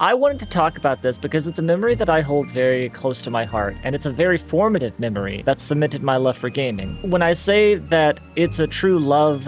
I wanted to talk about this because it's a memory that I hold very close to my heart, and it's a very formative memory that cemented my love for gaming. When I say that it's a true love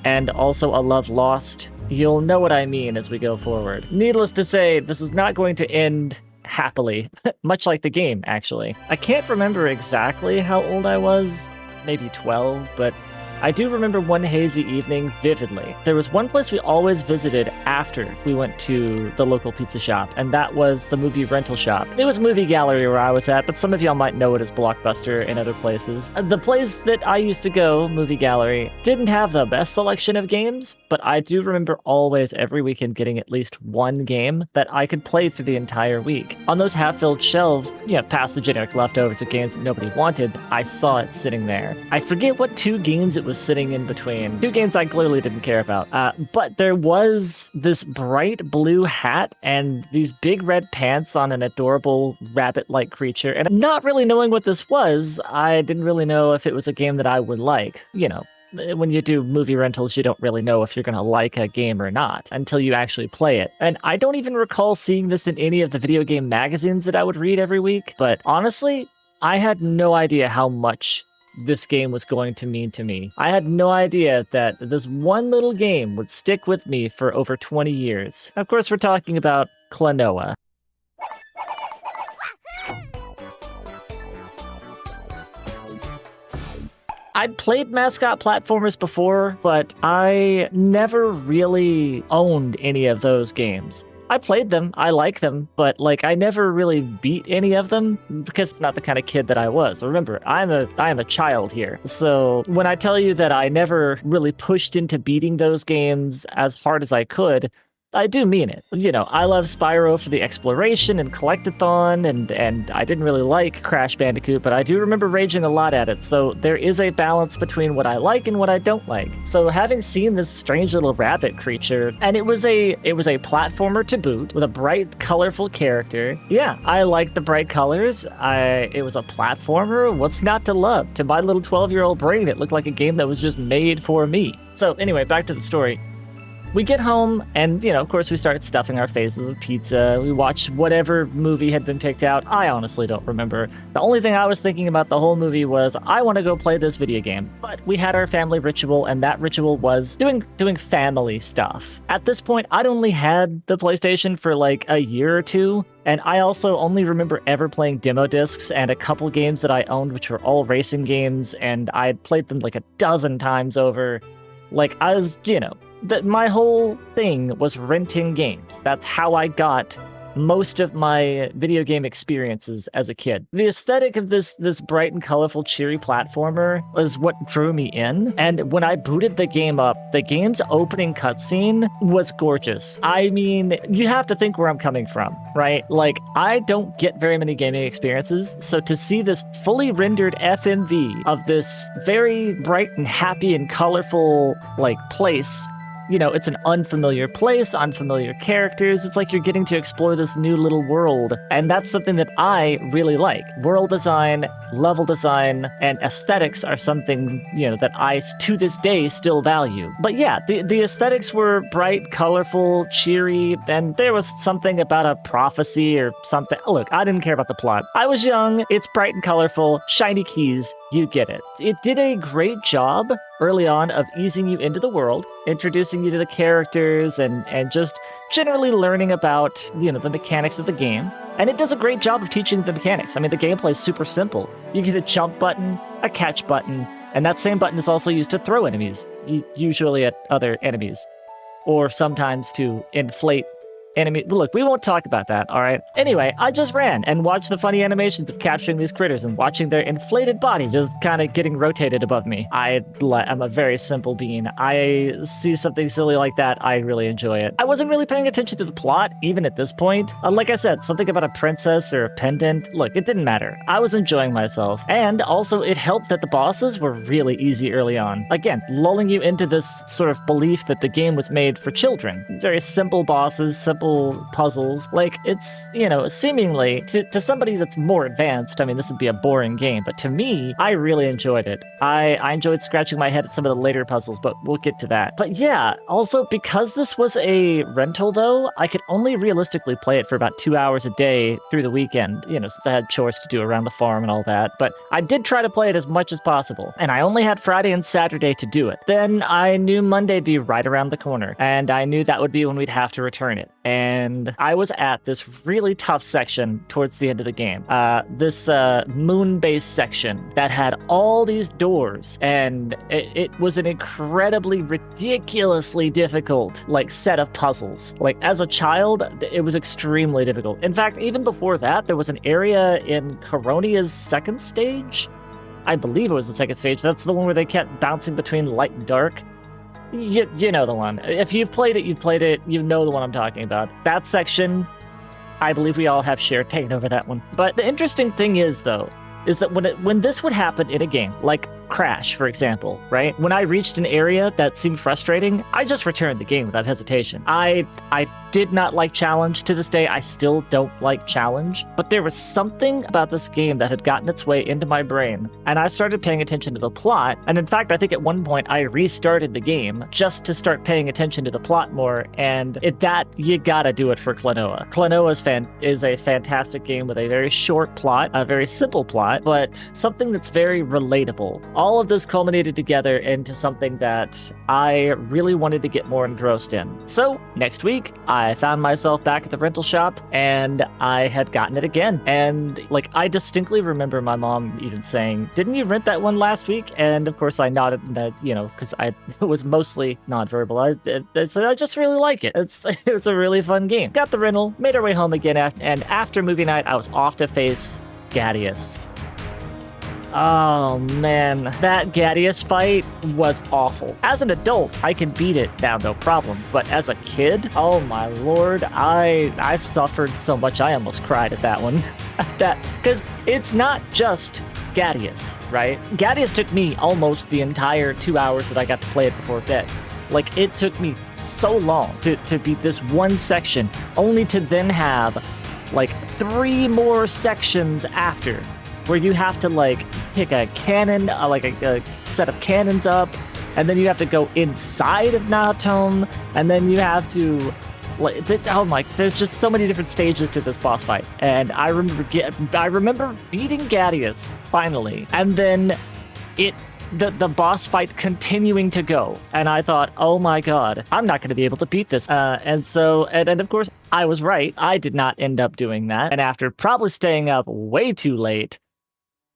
and also a love lost, you'll know what I mean as we go forward. Needless to say, this is not going to end happily, much like the game, actually. I can't remember exactly how old I was, maybe 12, but I do remember one hazy evening vividly. There was one place we always visited after we went to the local pizza shop, and that was the movie rental shop. It was Movie Gallery where I was at, but some of y'all might know it as Blockbuster in other places. The place that I used to go, Movie Gallery, didn't have the best selection of games, but I do remember always every weekend getting at least one game that I could play through the entire week. On those half-filled shelves, past the generic leftovers of games that nobody wanted, I saw it sitting there. I forget what two games it was sitting in between. Two games I clearly didn't care about. But there was this bright blue hat and these big red pants on an adorable rabbit-like creature. And not really knowing what this was, I didn't really know if it was a game that I would like. When you do movie rentals, you don't really know if you're going to like a game or not until you actually play it. And I don't even recall seeing this in any of the video game magazines that I would read every week. But honestly, I had no idea how much this game was going to mean to me. I had no idea that this one little game would stick with me for over 20 years. Of course, we're talking about Klonoa. I'd played mascot platformers before, but I never really owned any of those games. I played them, I like them, but I never really beat any of them because it's not the kind of kid that I was. Remember, I am a child here. So when I tell you that I never really pushed into beating those games as hard as I could, I do mean it. I love Spyro for the exploration and collectathon, and I didn't really like Crash Bandicoot, but I do remember raging a lot at it, so there is a balance between what I like and what I don't like. So having seen this strange little rabbit creature, and it was a platformer to boot, with a bright, colorful character. Yeah, I liked the bright colors. It was a platformer. What's not to love? To my little 12-year-old brain, it looked like a game that was just made for me. So anyway, back to the story. We get home, and, of course, we start stuffing our faces with pizza. We watch whatever movie had been picked out. I honestly don't remember. The only thing I was thinking about the whole movie was, I want to go play this video game. But we had our family ritual, and that ritual was doing family stuff. At this point, I'd only had the PlayStation for a year or two, and I also only remember ever playing demo discs and a couple games that I owned, which were all racing games, and I'd played them a dozen times over. I was, that my whole thing was renting games. That's how I got most of my video game experiences as a kid. The aesthetic of this bright and colorful, cheery platformer is what drew me in. And when I booted the game up, the game's opening cutscene was gorgeous. I mean, you have to think where I'm coming from, right? I don't get very many gaming experiences, so to see this fully rendered FMV of this very bright and happy and colorful, place, it's an unfamiliar place, unfamiliar characters. It's like you're getting to explore this new little world. And that's something that I really like. World design, level design, and aesthetics are something, that I, to this day, still value. But yeah, the aesthetics were bright, colorful, cheery, and there was something about a prophecy or something. Look, I didn't care about the plot. I was young, it's bright and colorful, shiny keys, you get it. It did a great job early on of easing you into the world, introducing you to the characters, and just generally learning about, the mechanics of the game. And it does a great job of teaching the mechanics. I mean, the gameplay is super simple. You get a jump button, a catch button, and that same button is also used to throw enemies, usually at other enemies, or sometimes to inflate enemy. Look, we won't talk about that, all right? Anyway, I just ran and watched the funny animations of capturing these critters and watching their inflated body just kind of getting rotated above me. I'm a very simple being. I see something silly like that, I really enjoy it. I wasn't really paying attention to the plot, even at this point. Like I said, something about a princess or a pendant. Look, it didn't matter. I was enjoying myself. And also, it helped that the bosses were really easy early on. Again, lulling you into this sort of belief that the game was made for children. Very simple bosses, simple puzzles. Like, it's, seemingly, to somebody that's more advanced, I mean, this would be a boring game, but to me, I really enjoyed it. I enjoyed scratching my head at some of the later puzzles, but we'll get to that. But yeah, also, because this was a rental, though, I could only realistically play it for about 2 hours a day through the weekend, since I had chores to do around the farm and all that. But I did try to play it as much as possible, and I only had Friday and Saturday to do it. Then I knew Monday'd be right around the corner, and I knew that would be when we'd have to return it. And I was at this really tough section towards the end of the game. This moon-based section that had all these doors, and it was an incredibly, ridiculously difficult, set of puzzles. As a child, it was extremely difficult. In fact, even before that, there was an area in Coronia's second stage. I believe it was the second stage. That's the one where they kept bouncing between light and dark. You know the one. If you've played it, you know the one I'm talking about. That section, I believe we all have shared pain over that one. But the interesting thing is, though, is that when this would happen in a game, like Crash, for example, right? When I reached an area that seemed frustrating, I just returned the game without hesitation. I did not like challenge. To this day, I still don't like challenge, but there was something about this game that had gotten its way into my brain, and I started paying attention to the plot. And in fact, I think at one point I restarted the game just to start paying attention to the plot more, and you gotta do it for Klonoa. Klonoa is a fantastic game with a very short plot, a very simple plot, but something that's very relatable. All of this culminated together into something that I really wanted to get more engrossed in. So, next week, I found myself back at the rental shop, and I had gotten it again. And, I distinctly remember my mom even saying, "Didn't you rent that one last week?" And, of course, I nodded, because I was mostly nonverbal. I said, "I just really like it. It's a really fun game." Got the rental, made our way home again, and after movie night, I was off to face Ghaddius. Oh man, that Ghaddius fight was awful. As an adult, I can beat it now, no problem. But as a kid, oh my lord, I suffered so much I almost cried at that one. Because it's not just Ghaddius, right? Ghaddius took me almost the entire 2 hours that I got to play it before bed. It took me so long to beat this one section, only to then have 3 more sections after, where you have to pick a cannon, a set of cannons up, and then you have to go inside of Nahatom, and then you have to, there's just so many different stages to this boss fight. And I remember beating Ghaddius finally, and then the boss fight continuing to go, and I thought, oh my god, I'm not going to be able to beat this. And of course, I was right. I did not end up doing that, and after probably staying up way too late,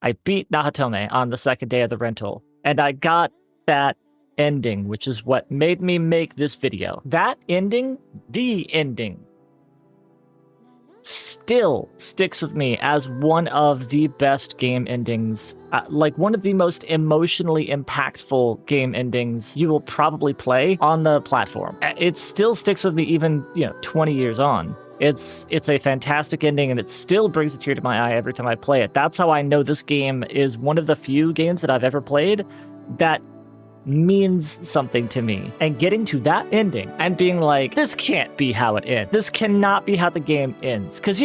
I beat Nahatome on the second day of the rental, and I got that ending, which is what made me make this video. That ending, the ending, still sticks with me as one of the best game endings, one of the most emotionally impactful game endings you will probably play on the platform. It still sticks with me even, 20 years on. It's a fantastic ending, and it still brings a tear to my eye every time I play it. That's how I know this game is one of the few games that I've ever played that means something to me. And getting to that ending and being like, this can't be how it ends. This cannot be how the game ends. Because,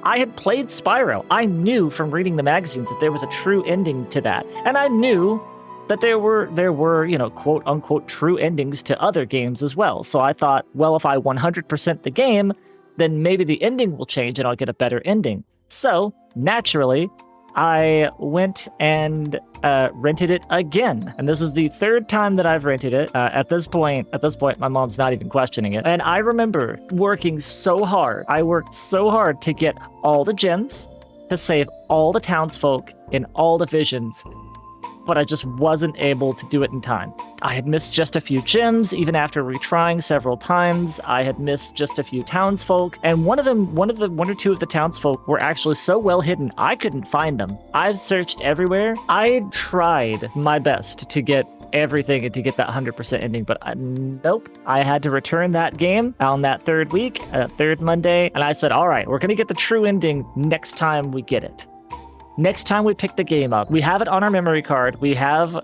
I had played Spyro. I knew from reading the magazines that there was a true ending to that. And I knew that there were, quote unquote true endings to other games as well. So I thought, well, if I 100% the game, then maybe the ending will change and I'll get a better ending. So, naturally, I went and rented it again. And this is the third time that I've rented it. At this point, my mom's not even questioning it. And I remember working so hard. I worked so hard to get all the gems, to save all the townsfolk in all the visions, but I just wasn't able to do it in time. I had missed just a few gems, even after retrying several times. I had missed just a few townsfolk, and one or two of the townsfolk were actually so well hidden, I couldn't find them. I've searched everywhere. I tried my best to get everything and to get that 100% ending, but nope. I had to return that game on that third week, third Monday, and I said, all right, we're gonna get the true ending next time we get it. Next time we pick the game up, we have it on our memory card. We have,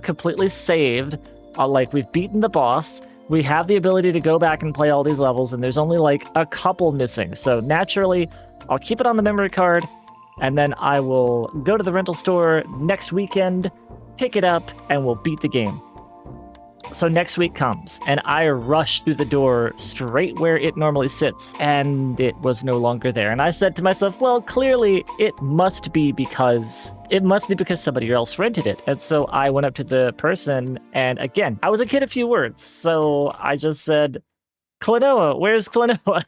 completely saved. We've beaten the boss. we have the ability to go back and play all these levels, and there's only like a couple missing. So naturally, I'll keep it on the memory card, and then I will go to the rental store next weekend, pick it up, and we'll beat the game. So next week comes, and I rush through the door straight where it normally sits, and it was no longer there. And I said to myself, well, clearly it must be because somebody else rented it. And so I went up to the person, and again, I was a kid of few words, so I just said, Klonoa, where's Klonoa?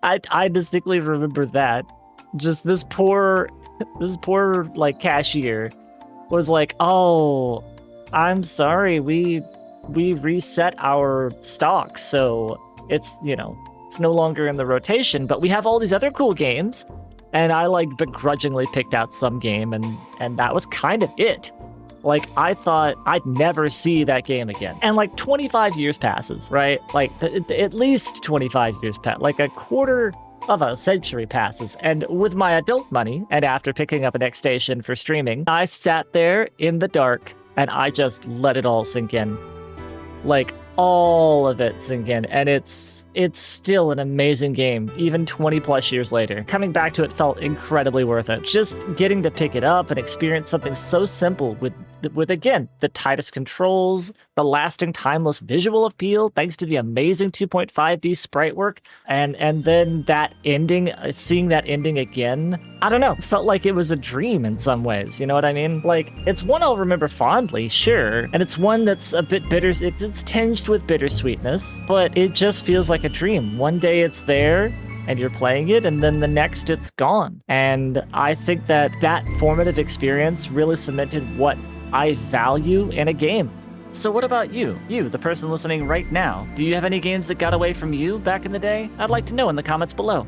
I distinctly remember that. Just this poor like cashier was like, oh, I'm sorry, we reset our stock, so it's, you know, it's no longer in the rotation, but we have all these other cool games. And I like begrudgingly picked out some game, and that was kind of it. Like, I thought I'd never see that game again. And like 25 years passes, right? Like at least 25 years pass, like a quarter of a century passes. And with my adult money, and after picking up an X station for streaming, I sat there in the dark and I just let it all sink in. Like, all of it sink in, and it's still an amazing game, even 20 plus years later. Coming back to it felt incredibly worth it. Just getting to pick it up and experience something so simple with again, the tightest controls, the lasting timeless visual appeal, thanks to the amazing 2.5D sprite work, and then that ending, seeing that ending again, I don't know, it felt like it was a dream in some ways, you know what I mean? Like, it's one I'll remember fondly, sure, and it's one that's a bit bitter, it's tinged with bittersweetness, but it just feels like a dream. One day it's there, and you're playing it, and then the next it's gone. And I think that formative experience really cemented what I value in a game. So what about you? You, the person listening right now. Do you have any games that got away from you back in the day? I'd like to know in the comments below.